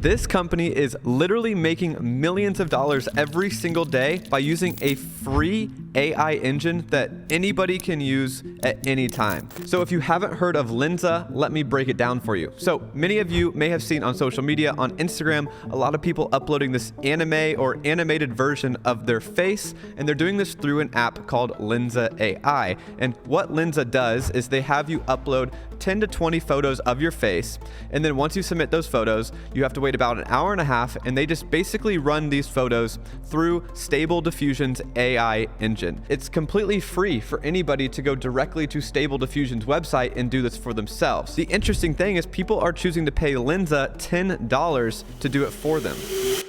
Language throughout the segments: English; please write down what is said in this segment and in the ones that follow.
This company is literally making millions of dollars every single day by using a free AI engine that anybody can use at any time. So if you haven't heard of Lensa, let me break it down for you. So many of you may have seen on social media, on Instagram, a lot of people uploading this anime or animated version of their face, and they're doing this through an app called Lensa AI. And what Lensa does is they have you upload 10 to 20 photos of your face, and then once you submit those photos, you have to wait about an hour and a half, and they just basically run these photos through Stable Diffusion's AI engine. It's completely free for anybody to go directly to Stable Diffusion's website and do this for themselves. The interesting thing is people are choosing to pay Lensa $10 to do it for them.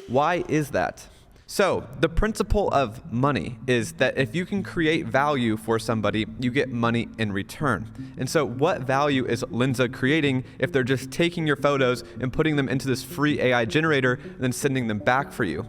Why is that? So the principle of money is that if you can create value for somebody, you get money in return. And so what value is Lensa creating if they're just taking your photos and putting them into this free AI generator and then sending them back for you?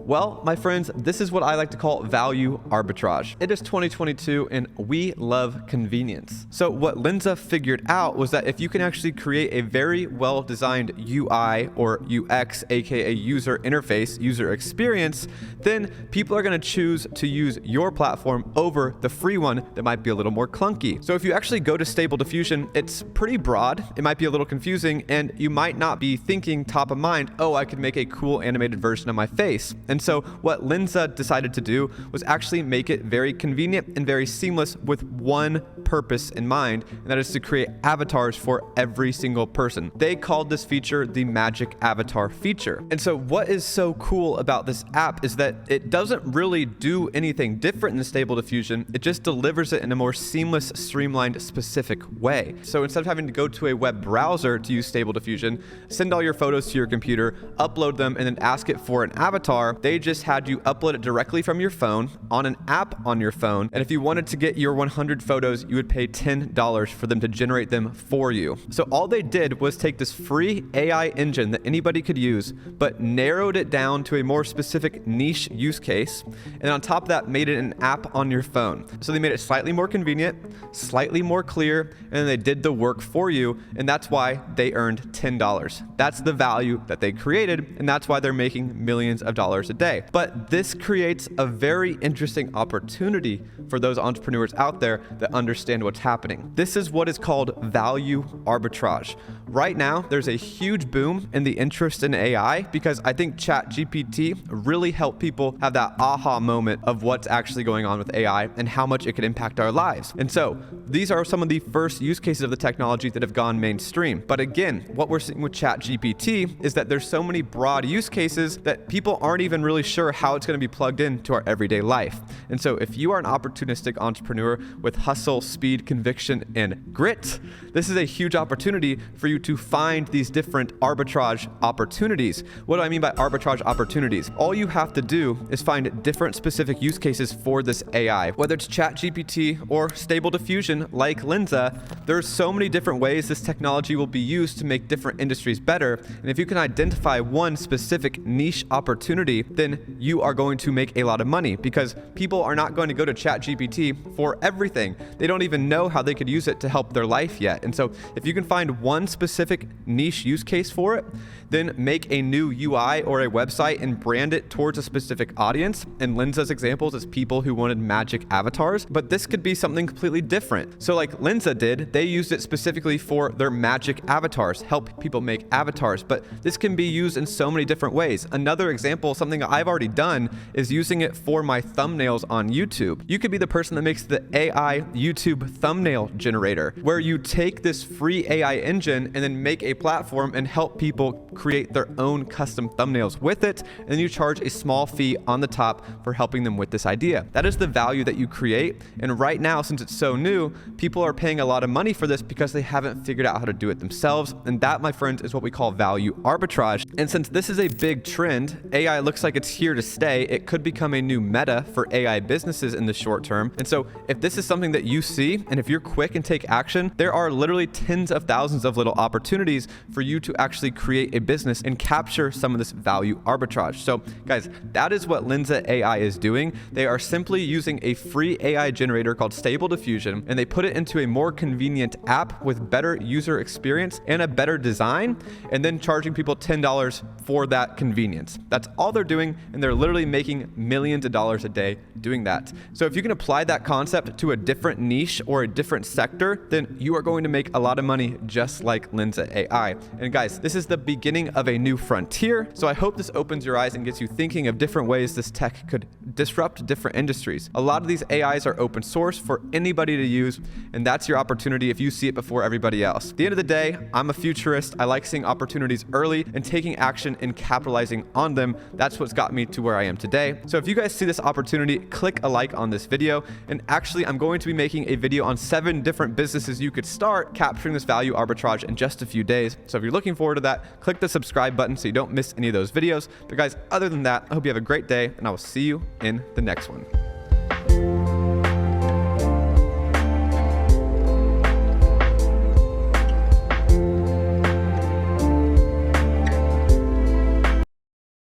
Well, my friends, this is what I like to call value arbitrage. It is 2022 and we love convenience. So what Lensa figured out was that if you can actually create a very well-designed UI or UX, aka user interface, user experience, then people are going to choose to use your platform over the free one that might be a little more clunky. So if you actually go to Stable Diffusion, it's pretty broad. It might be a little confusing and you might not be thinking top of mind, oh, I could make a cool animated version of my face. And so what Lensa decided to do was actually make it very convenient and very seamless with one purpose in mind, and that is to create avatars for every single person. They called this feature the Magic Avatar feature. And so what is so cool about this app is that it doesn't really do anything different in Stable Diffusion. It just delivers it in a more seamless, streamlined, specific way. So instead of having to go to a web browser to use Stable Diffusion, send all your photos to your computer, upload them, and then ask it for an avatar, they just had you upload it directly from your phone on an app on your phone. And if you wanted to get your 100 photos, you would pay $10 for them to generate them for you. So all they did was take this free AI engine that anybody could use, but narrowed it down to a more specific niche use case. And on top of that, made it an app on your phone. So they made it slightly more convenient, slightly more clear, and then they did the work for you. And that's why they earned $10. That's the value that they created. And that's why they're making millions of dollars a day. But this creates a very interesting opportunity for those entrepreneurs out there that understand what's happening. This is what is called value arbitrage. Right now, there's a huge boom in the interest in AI because I think chatgpt really helped people have that aha moment of what's actually going on with AI and how much it could impact our lives. And so these are some of the first use cases of the technology that have gone mainstream. But again, what we're seeing with chatgpt is that there's so many broad use cases that people aren't even really sure how it's going to be plugged into our everyday life. And so if you are an opportunistic entrepreneur with hustle, speed, conviction, and grit, this is a huge opportunity for you to find these different arbitrage opportunities. What do I mean by arbitrage opportunities? All you have to do is find different specific use cases for this AI. Whether it's ChatGPT or Stable Diffusion like Lensa, there's so many different ways this technology will be used to make different industries better. And if you can identify one specific niche opportunity, then you are going to make a lot of money because people are not going to go to ChatGPT for everything. They don't even know how they could use it to help their life yet. And so if you can find one specific niche use case for it, then make a new UI or a website and brand it towards a specific audience. And Lensa's examples is people who wanted magic avatars, but this could be something completely different. So like Lensa did, they used it specifically for their magic avatars, help people make avatars, but this can be used in so many different ways. Another example, something I've already done, is using it for my thumbnails on YouTube. You could be the person that makes the AI YouTube thumbnail generator, where you take this free AI engine and then make a platform and help people create their own custom thumbnails with it, and then you charge a small fee on the top for helping them with this idea. That is the value that you create, and right now, since it's so new, people are paying a lot of money for this because they haven't figured out how to do it themselves, and that, my friends, is what we call value arbitrage. And since this is a big trend, AI looks looks like it's here to stay. It could become a new meta for AI businesses in the short term. And so if this is something that you see, and if you're quick and take action, there are literally tens of thousands of little opportunities for you to actually create a business and capture some of this value arbitrage. So guys, that is what Lensa AI is doing. They are simply using a free AI generator called Stable Diffusion, and they put it into a more convenient app with better user experience and a better design, and then charging people $10 for that convenience. That's all they're doing, and they're literally making millions of dollars a day doing that. So if you can apply that concept to a different niche or a different sector, then you are going to make a lot of money just like Lensa AI. And guys, this is the beginning of a new frontier. So I hope this opens your eyes and gets you thinking of different ways this tech could disrupt different industries. A lot of these AIs are open source for anybody to use, and that's your opportunity if you see it before everybody else. At the end of the day, I'm a futurist. I like seeing opportunities early and taking action and capitalizing on them. That's what's got me to where I am today. So if you guys see this opportunity, click a like on this video. And actually, I'm going to be making a video on 7 different businesses you could start capturing this value arbitrage in just a few days. So if you're looking forward to that, click the subscribe button so you don't miss any of those videos. But guys, other than that, I hope you have a great day, and I will see you in the next one.